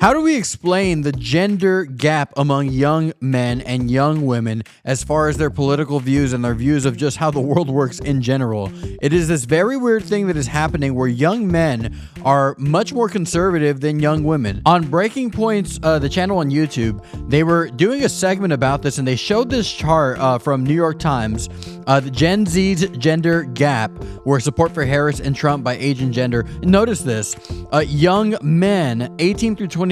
How do we explain the gender gap among young men and young women as far as their political views and their views of just how the world works in general? It is this very weird thing that is happening where young men are much more conservative than young women. On Breaking Points, the channel on YouTube, they were doing a segment about this, and they showed this chart from New York Times, the Gen Z's gender gap, where support for Harris and Trump by age and gender. Notice this, young men, 18 through 29,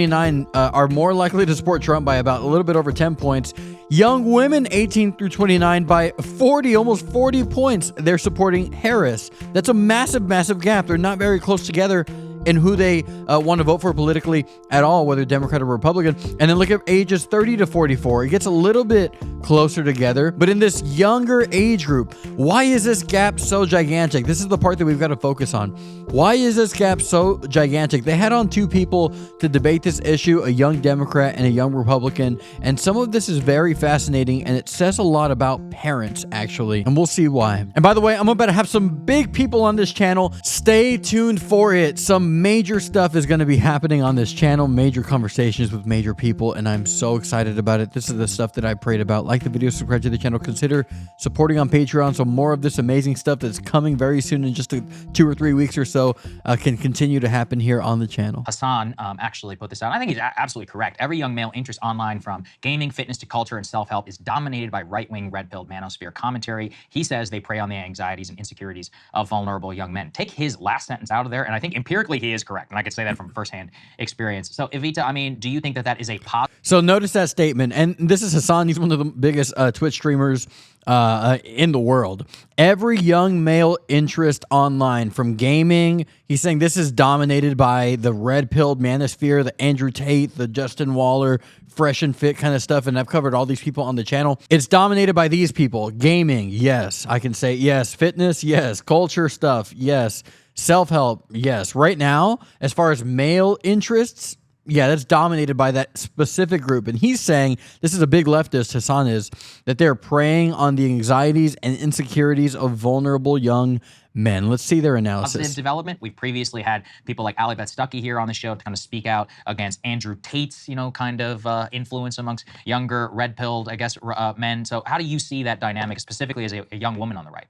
are more likely to support Trump by about a little bit over 10 points. Young women 18 through 29 by 40, almost 40 points. They're supporting Harris. That's a massive, massive gap. They're not very close together in who they want to vote for politically at all, whether Democrat or Republican. And then look at ages 30 to 44. It gets a little bit closer together. But in this younger age group, why is this gap so gigantic? This is the part that we've got to focus on. Why is this gap so gigantic? They had on two people to debate this issue, a young Democrat and a young Republican. And some of this is very fascinating, and it says a lot about parents, actually. And we'll see why. And by the way, I'm about to have some big people on this channel. Stay tuned for it. Some major stuff is going to be happening on this channel, major conversations with major people, and I'm so excited about it. This is the stuff that I prayed about. Like the video, subscribe to the channel, consider supporting on Patreon so more of this amazing stuff that's coming very soon in just 2 or 3 weeks or so can continue to happen here on the channel. Hassan actually put this out. I think he's absolutely correct. Every young male interest online, from gaming, fitness to culture and self-help, is dominated by right-wing, red-pilled manosphere commentary. He says they prey on the anxieties and insecurities of vulnerable young men. Take his last sentence out of there, and I think empirically he is correct, and I could say that from firsthand experience. So, Evita, I mean, do you think that that is a positive? So notice that statement, and this is Hassan. He's one of the biggest Twitch streamers in the world. Every young male interest online, from gaming, he's saying this is dominated by the red-pilled manosphere, the Andrew Tate, the Justin Waller, fresh and fit kind of stuff, and I've covered all these people on the channel. It's dominated by these people. Gaming, yes. I can say yes. Fitness, yes. Culture stuff, yes. Self-help, yes. Right now, as far as male interests, yeah, that's dominated by that specific group. And he's saying, this is a big leftist, Hassan is, that they're preying on the anxieties and insecurities of vulnerable young men. Let's see their analysis. Positive development. We've previously had people like Ali Beth Stuckey here on the show to kind of speak out against Andrew Tate's, kind of influence amongst younger red-pilled, I guess, men. So how do you see that dynamic, specifically as a young woman on the right?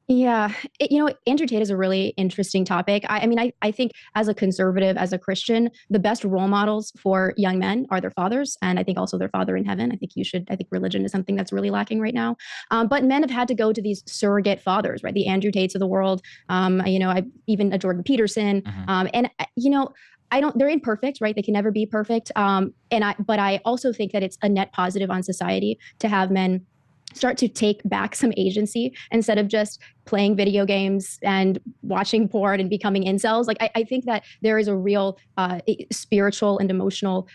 Yeah, Andrew Tate is a really interesting topic. I mean, I think as a conservative, as a Christian, the best role models for young men are their fathers, and I think also their father in heaven. I think religion is something that's really lacking right now. But men have had to go to these surrogate fathers, right? The Andrew Tates of the world, even a Jordan Peterson, they're imperfect, right? They can never be perfect. But I also think that it's a net positive on society to have men start to take back some agency instead of just playing video games and watching porn and becoming incels. Like, I think that there is a real spiritual and emotional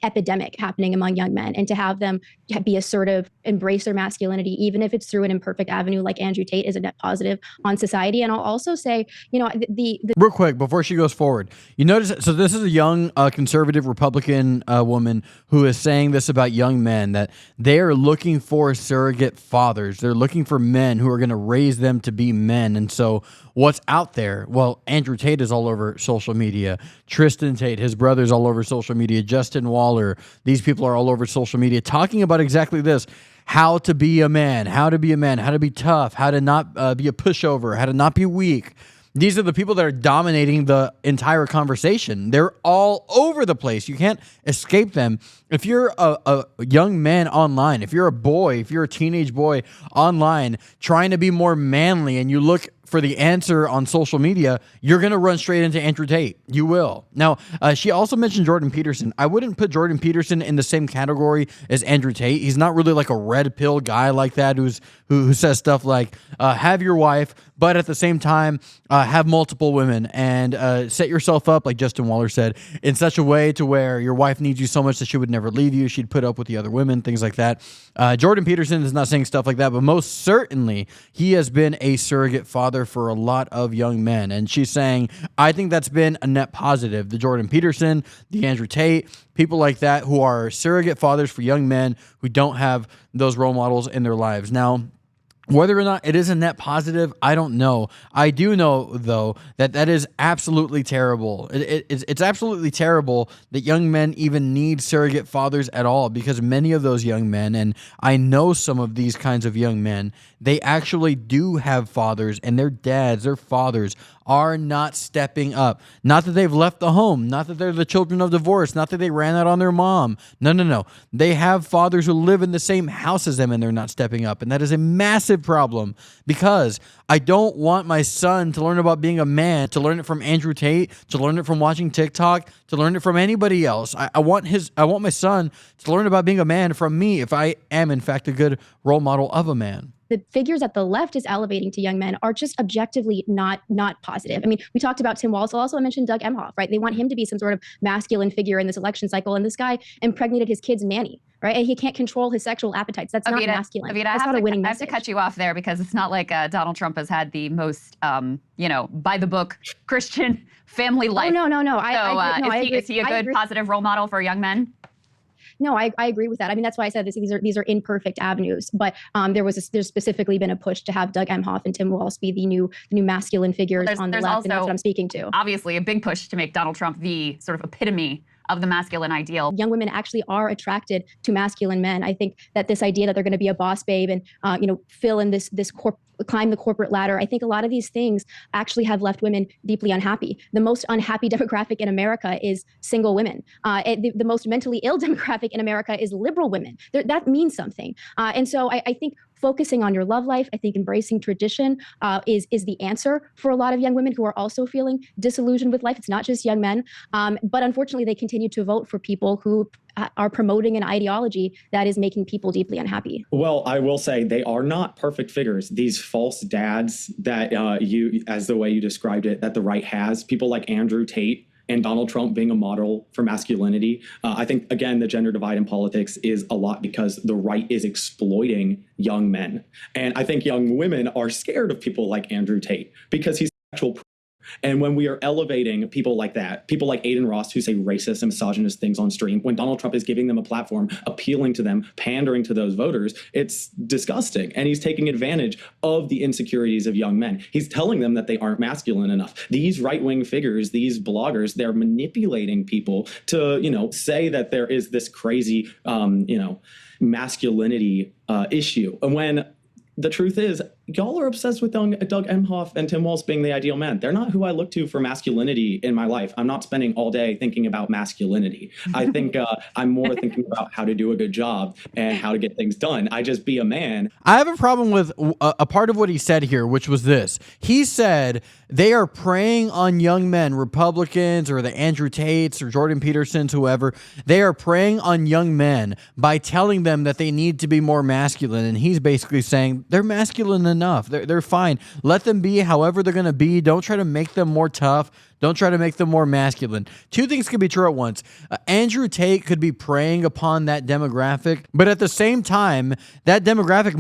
epidemic happening among young men, and to have them be assertive, embrace their masculinity, even if it's through an imperfect avenue like Andrew Tate, is a net positive on society. And I'll also say, real quick before she goes forward, you notice, so this is a young conservative Republican woman who is saying this about young men, that they are looking for surrogate fathers. They're looking for men who are going to raise them to be men. And so what's out there? Well, Andrew Tate is all over social media. Tristan Tate, his brother's all over social media. Justin Waller, these people are all over social media talking about exactly this: how to be a man, how to be tough, how to not be a pushover, how to not be weak. These are the people that are dominating the entire conversation. They're all over the place. You can't escape them. If you're a young man online, if you're a boy, if you're a teenage boy online trying to be more manly, and you look for the answer on social media, you're going to run straight into Andrew Tate. You will. Now, she also mentioned Jordan Peterson. I wouldn't put Jordan Peterson in the same category as Andrew Tate. He's not really like a red pill guy like that who says stuff like, have your wife, but at the same time, have multiple women, and set yourself up, like Justin Waller said, in such a way to where your wife needs you so much that she would never leave you. She'd put up with the other women, things like that. Jordan Peterson is not saying stuff like that, but most certainly he has been a surrogate father for a lot of young men. And she's saying, I think that's been a net positive. The Jordan Peterson, the Andrew Tate, people like that who are surrogate fathers for young men who don't have those role models in their lives. Now, Whether or not it is a net positive, I don't know. I do know, though, that that is absolutely terrible. It's absolutely terrible that young men even need surrogate fathers at all, because many of those young men, and I know some of these kinds of young men, they actually do have fathers, and their dads, their fathers, are not stepping up. Not that they've left the home, not that they're the children of divorce, not that they ran out on their mom. No, no, no. They have fathers who live in the same house as them, and they're not stepping up. And that is a massive problem, because I don't want my son to learn about being a man, to learn it from Andrew Tate, to learn it from watching TikTok, to learn it from anybody else. I want my son to learn about being a man from me, if I am in fact a good role model of a man. The figures that the left is elevating to young men are just objectively not positive. I mean, we talked about Tim Walz. Also, I mentioned Doug Emhoff, right? They want him to be some sort of masculine figure in this election cycle, and this guy impregnated his kid's nanny, right? And he can't control his sexual appetites. That's not masculine. Avita, that's not a winning message. I have to cut you off there, because it's not like Donald Trump has had the most, by the book Christian family life. Oh, no. Is he a good positive role model for young men? No, I agree with that. I mean, that's why I said these are imperfect avenues. But there's specifically been a push to have Doug Emhoff and Tim Walz be the new masculine figures on the left, and that's what I'm speaking to. Obviously, a big push to make Donald Trump the sort of epitome of the masculine ideal. Young women actually are attracted to masculine men. I think that this idea that they're going to be a boss babe and fill in climb the corporate ladder, I think a lot of these things actually have left women deeply unhappy. The most unhappy demographic in America is single women. The most mentally ill demographic in America is liberal women. That means something. And so I think focusing on your love life, I think embracing tradition is the answer for a lot of young women who are also feeling disillusioned with life. It's not just young men. But unfortunately, they continue to vote for people who are promoting an ideology that is making people deeply unhappy. Well, I will say they are not perfect figures. These false dads that as the way you described it, that the right has, people like Andrew Tate and Donald Trump being a model for masculinity. I think, again, the gender divide in politics is a lot because the right is exploiting young men. And I think young women are scared of people like Andrew Tate because he's actual. And when we are elevating people like that, people like Aiden Ross who say racist and misogynist things on stream, when Donald Trump is giving them a platform, appealing to them, pandering to those voters, it's disgusting. And he's taking advantage of the insecurities of young men. He's telling them that they aren't masculine enough. These right-wing figures, these bloggers, they're manipulating people to, say that there is this crazy, masculinity issue. And when the truth is, y'all are obsessed with Doug Emhoff and Tim Walz being the ideal man. They're not who I look to for masculinity in my life. I'm not spending all day thinking about masculinity. I think I'm more thinking about how to do a good job and how to get things done. I just be a man. I have a problem with a part of what he said here, which was this. He said they are preying on young men, Republicans or the Andrew Tates or Jordan Petersons, whoever. They are preying on young men by telling them that they need to be more masculine. And he's basically saying they're masculine enough. They're fine. Let them be however they're going to be. Don't try to make them more tough. Don't try to make them more masculine. Two things can be true at once. Andrew Tate could be preying upon that demographic, but at the same time, that demographic,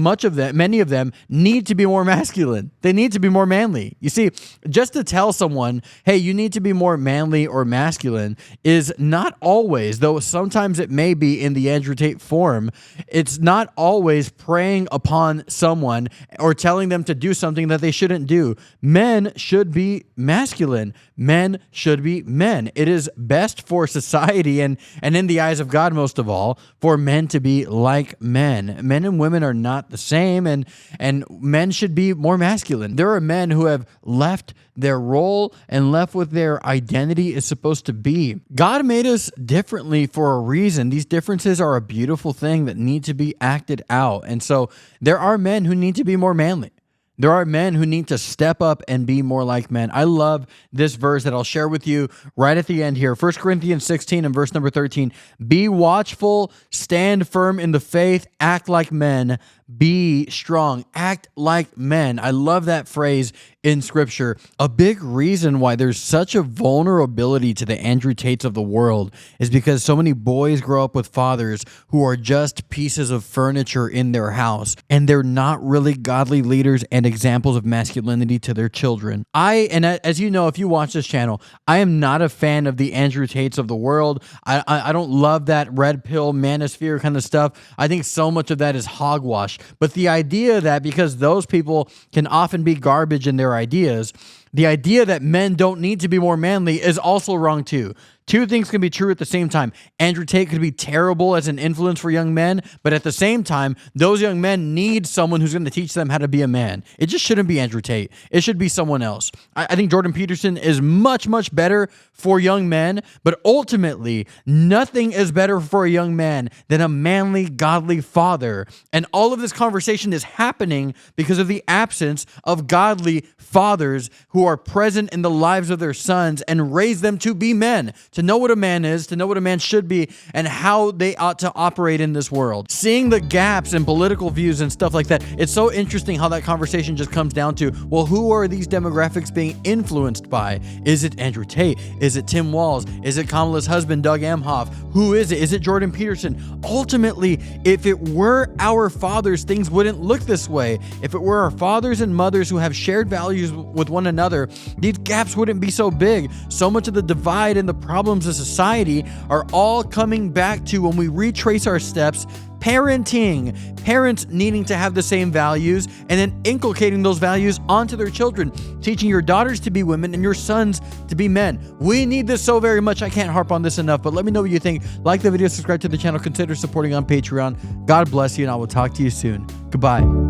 many of them need to be more masculine. They need to be more manly. You see, just to tell someone, hey, you need to be more manly or masculine is not always, though sometimes it may be in the Andrew Tate form, it's not always preying upon someone or telling them to do something that they shouldn't do. Men should be masculine. Men should be men. It is best for society and in the eyes of God, most of all, for men to be like men. Men and women are not the same, and men should be more masculine. There are men who have left their role and left what their identity is supposed to be. God made us differently for a reason. These differences are a beautiful thing that need to be acted out. And so there are men who need to be more manly. There are men who need to step up and be more like men. I love this verse that I'll share with you right at the end here. 1 Corinthians 16 and verse number 13. Be watchful, stand firm in the faith, act like men, be strong, act like men. I love that phrase in scripture. A big reason why there's such a vulnerability to the Andrew Tates of the world is because so many boys grow up with fathers who are just pieces of furniture in their house, and they're not really godly leaders and examples of masculinity to their children. As you know, if you watch this channel, I am not a fan of the Andrew Tates of the world. I don't love that red pill manosphere kind of stuff. I think so much of that is hogwash. trash. But the idea that because those people can often be garbage in their ideas, the idea that men don't need to be more manly is also wrong too. Two things can be true at the same time. Andrew Tate could be terrible as an influence for young men, but at the same time, those young men need someone who's going to teach them how to be a man. It just shouldn't be Andrew Tate. It should be someone else. I think Jordan Peterson is much, much better for young men, but ultimately, nothing is better for a young man than a manly, godly father. And all of this conversation is happening because of the absence of godly fathers who are present in the lives of their sons and raise them to be men, to know what a man is, to know what a man should be, and how they ought to operate in this world. Seeing the gaps in political views and stuff like that, it's so interesting how that conversation just comes down to, well, who are these demographics being influenced by? Is it Andrew Tate? Is it Tim Walz? Is it Kamala's husband, Doug Emhoff? Who is it? Is it Jordan Peterson? Ultimately, if it were our fathers, things wouldn't look this way. If it were our fathers and mothers who have shared values with one another, these gaps wouldn't be so big. So much of the divide and the problems of society are all coming back to, when we retrace our steps, parenting. Parents needing to have the same values and then inculcating those values onto their children, teaching your daughters to be women and your sons to be men. We need this so very much. I can't harp on this enough, but let me know what you think. Like the video, subscribe to the channel, consider supporting on Patreon. God bless you, and I will talk to you soon. Goodbye.